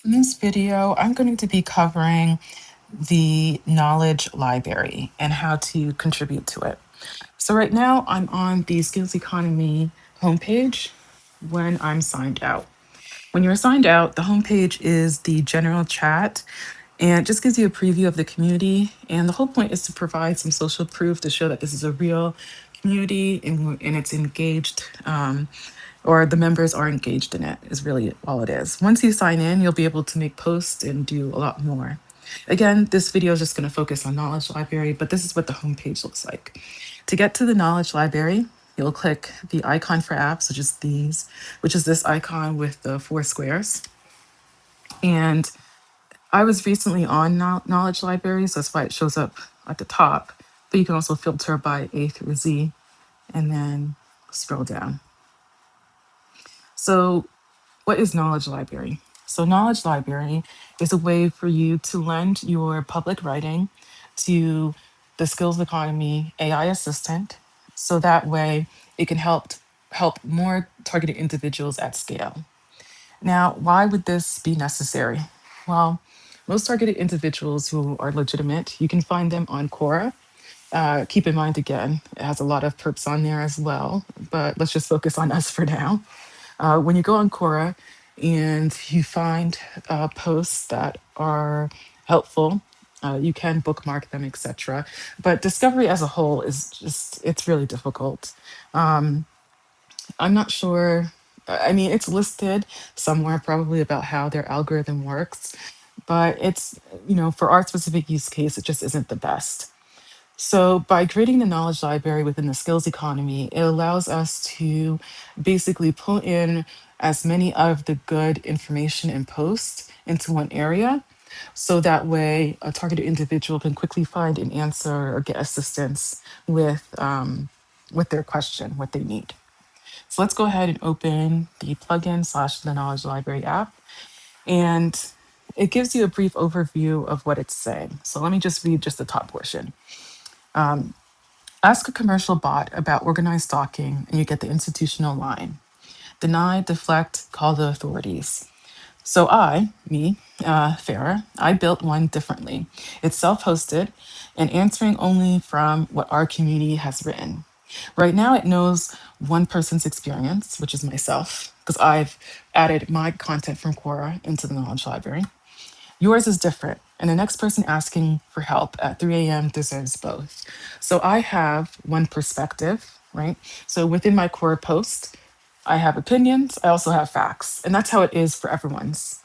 In this video, I'm going to be covering the knowledge library and how to contribute to it. So right now I'm on the Skills Economy homepage when I'm signed out. When you're signed out, the homepage is the general chat and it just gives you a preview of the community. And the whole point is to provide some social proof to show that this is a real community and it's engaged, or the members are engaged in it, is really all it is. Once you sign in, you'll be able to make posts and do a lot more. Again, this video is just going to focus on Knowledge Library, but this is what the homepage looks like. To get to the Knowledge Library, you'll click the icon for apps, which is this icon with the four squares. And I was recently on Knowledge Library, so that's why it shows up at the top. But you can also filter by A through Z and then scroll down. So what is Knowledge Library? So Knowledge Library is a way for you to lend your public writing to the Skills Economy AI assistant, so that way it can help more targeted individuals at scale. Now, why would this be necessary? Well, most targeted individuals who are legitimate, you can find them on Quora. Keep in mind, again, it has a lot of perps on there as well, but let's just focus on us for now. When you go on Quora and you find posts that are helpful, you can bookmark them, etc. But discovery as a whole is it's really difficult. I'm not sure. I mean, it's listed somewhere probably about how their algorithm works, but for our specific use case, it just isn't the best. So, by creating the knowledge library within the skills economy, it allows us to basically pull in as many of the good information and posts into one area. So that way, a targeted individual can quickly find an answer or get assistance with their question, what they need. So let's go ahead and open the plugin slash the knowledge library app. And it gives you a brief overview of what it's saying. So let me just read just the top portion. Ask a commercial bot about organized stalking and you get the institutional line. Deny, deflect, call the authorities. So Farah, I built one differently. It's self-hosted and answering only from what our community has written. Right now, it knows one person's experience, which is myself, because I've added my content from Quora into the knowledge library. Yours is different, and the next person asking for help at 3 a.m. deserves both. So I have one perspective, right? So within my core post, I have opinions, I also have facts, and that's how it is for everyone's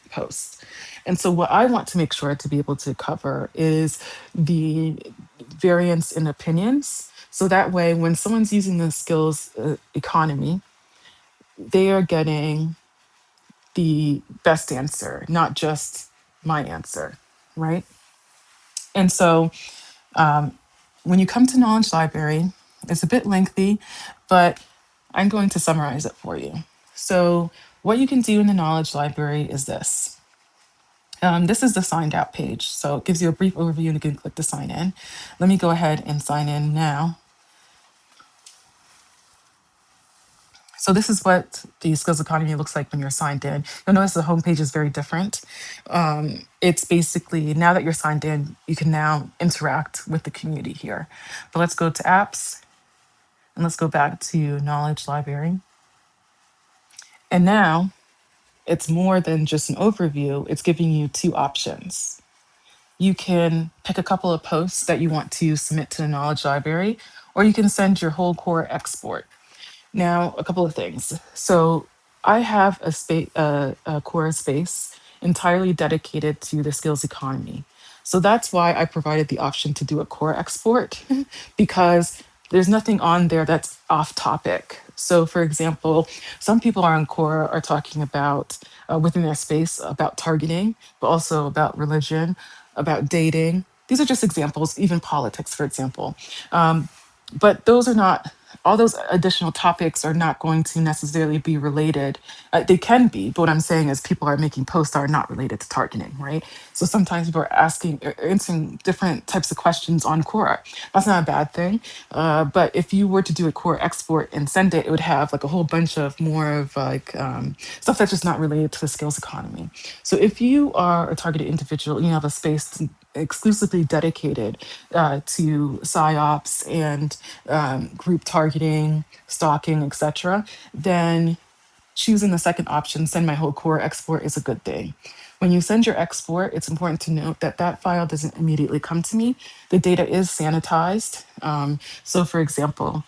post. And so, what I want to make sure to be able to cover is the variance in opinions. So that way, when someone's using the skills economy, they are getting the best answer, not just my answer, right? And so when you come to Knowledge Library, it's a bit lengthy, but I'm going to summarize it for you. So what you can do in the Knowledge Library is this. This is the signed out page. So it gives you a brief overview and you can click to sign in. Let me go ahead and sign in now. So this is what the Skills Economy looks like when you're signed in. You'll notice the homepage is very different. It's basically, now that you're signed in, you can now interact with the community here. But let's go to apps and let's go back to Knowledge Library. And now it's more than just an overview. It's giving you two options. You can pick a couple of posts that you want to submit to the Knowledge Library, or you can send your whole core export. Now, a couple of things. So I have a core space entirely dedicated to the skills economy. So that's why I provided the option to do a core export because there's nothing on there that's off topic. So, for example, some people are on core are talking about within their space about targeting, but also about religion, about dating. These are just examples, even politics, for example. But those are not all those additional topics are not going to necessarily be related. They can be, but what I'm saying is people are making posts that are not related to targeting, right? So sometimes people are asking, answering different types of questions on Quora. That's not a bad thing. But if you were to do a Quora export and send it, it would have like a whole bunch of more of like stuff that's just not related to the skills economy. So if you are a targeted individual, you have a space exclusively dedicated to psyops and group targeting, stalking, etc., then choosing the second option, send my whole core export, is a good thing. When you send your export, it's important to note that that file doesn't immediately come to me. The data is sanitized. So, for example,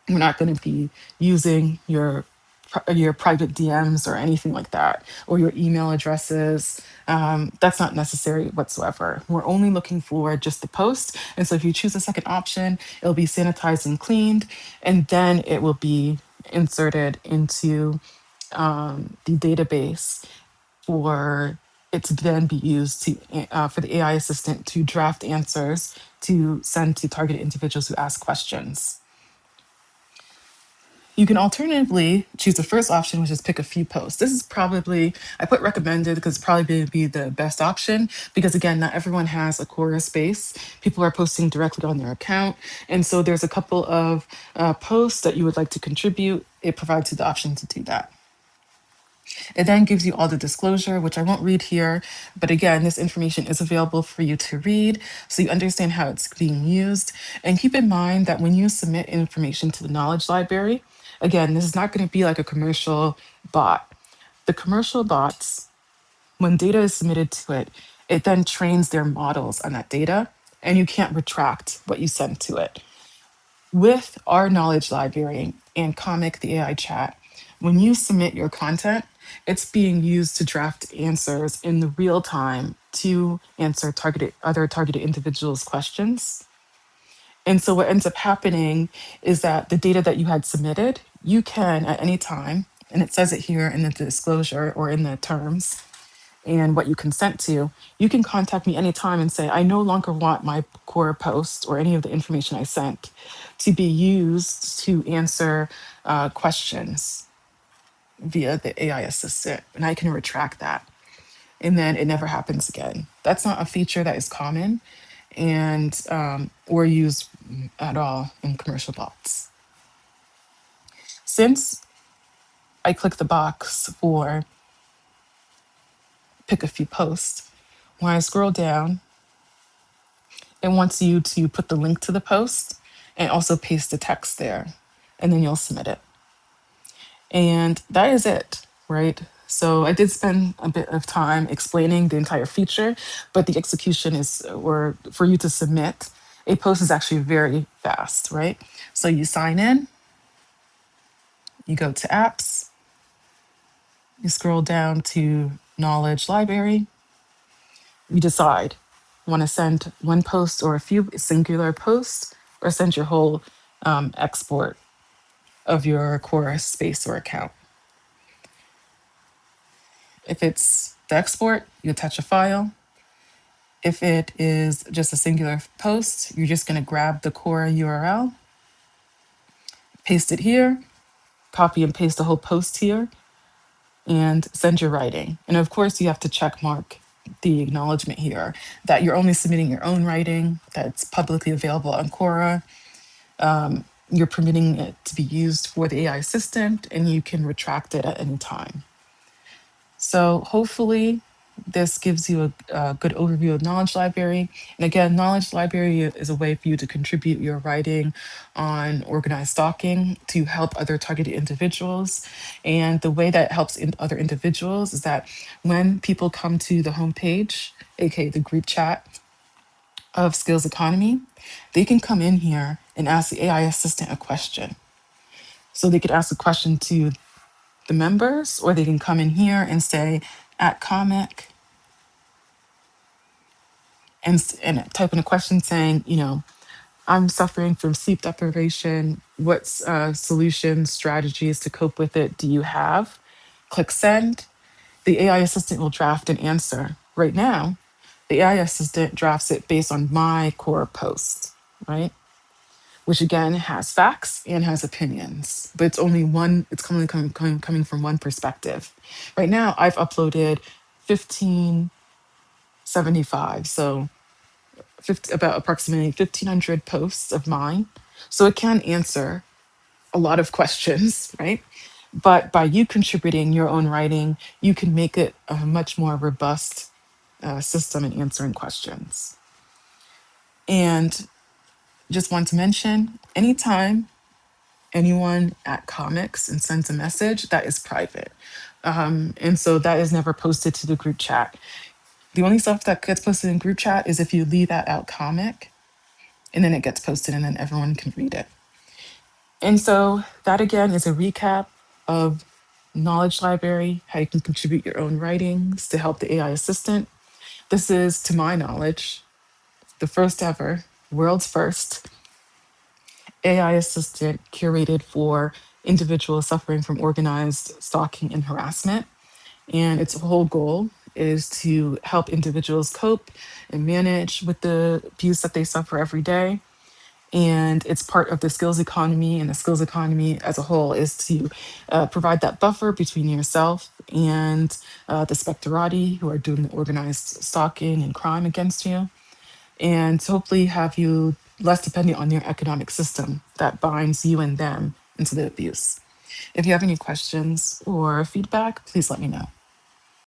we're not going to be using your private DMs or anything like that, or your email addresses. That's not necessary whatsoever. We're only looking for just the post. And so if you choose the second option, it'll be sanitized and cleaned, and then it will be inserted into the database for it to then be used to for the AI assistant to draft answers to send to targeted individuals who ask questions. You can alternatively choose the first option, which is pick a few posts. This is probably, I put recommended because it's probably going to be the best option because, again, not everyone has a Quora space. People are posting directly on their account. And so there's a couple of posts that you would like to contribute. It provides you the option to do that. It then gives you all the disclosure, which I won't read here. But again, this information is available for you to read so you understand how it's being used. And keep in mind that when you submit information to the knowledge library, again, this is not going to be like a commercial bot. The commercial bots, when data is submitted to it, it then trains their models on that data, and you can't retract what you send to it. With our knowledge library and Comic, the AI chat, when you submit your content, it's being used to draft answers in the real time to answer other targeted individuals' questions. And so what ends up happening is that the data that you had submitted, you can at any time, and it says it here in the disclosure or in the terms, and what you consent to, you can contact me anytime and say, I no longer want my core post or any of the information I sent to be used to answer questions via the AI assistant. And I can retract that. And then it never happens again. That's not a feature that is common and or used at all in commercial bots. Since I click the box for pick a few posts, when I scroll down, it wants you to put the link to the post and also paste the text there, and then you'll submit it. And that is it, right? So I did spend a bit of time explaining the entire feature, but the execution is, or for you to submit a post is actually very fast, right? So you sign in, you go to apps, you scroll down to knowledge library, you decide, want to send one post or a few singular posts, or send your whole export of your Quora space or account. If it's the export, you attach a file. If it is just a singular post, you're just going to grab the Quora URL, paste it here, copy and paste the whole post here, and send your writing. And of course, you have to check mark the acknowledgement here that you're only submitting your own writing, that's publicly available on Quora. You're permitting it to be used for the AI assistant, and you can retract it at any time. So hopefully this gives you a good overview of Knowledge Library. And again, Knowledge Library is a way for you to contribute your writing on organized stalking to help other targeted individuals. And the way that helps other individuals is that when people come to the homepage, aka the group chat of Skills Economy, they can come in here and ask the AI assistant a question. So they could ask a question to the members, or they can come in here and say at Comic and type in a question saying, I'm suffering from sleep deprivation. What solutions, strategies to cope with it do you have? Click send. The AI assistant will draft an answer. Right now, the AI assistant drafts it based on my core post, right? which again has facts and has opinions, but it's only one, it's coming from one perspective. Right now, I've uploaded 1575, so 50, about approximately 1500 posts of mine. So it can answer a lot of questions, right? But by you contributing your own writing, you can make it a much more robust system in answering questions. And just want to mention, anytime anyone at comics and sends a message, that is private. And so that is never posted to the group chat. The only stuff that gets posted in group chat is if you leave that out comic, and then it gets posted and then everyone can read it. And so that again is a recap of Knowledge Library, how you can contribute your own writings to help the AI assistant. This is, to my knowledge, the first ever, world's first AI assistant curated for individuals suffering from organized stalking and harassment. And its whole goal is to help individuals cope and manage with the abuse that they suffer every day. And it's part of the skills economy, and the skills economy as a whole is to provide that buffer between yourself and the specterati who are doing the organized stalking and crime against you, and to hopefully have you less dependent on your economic system that binds you and them into the abuse. If you have any questions or feedback, please let me know.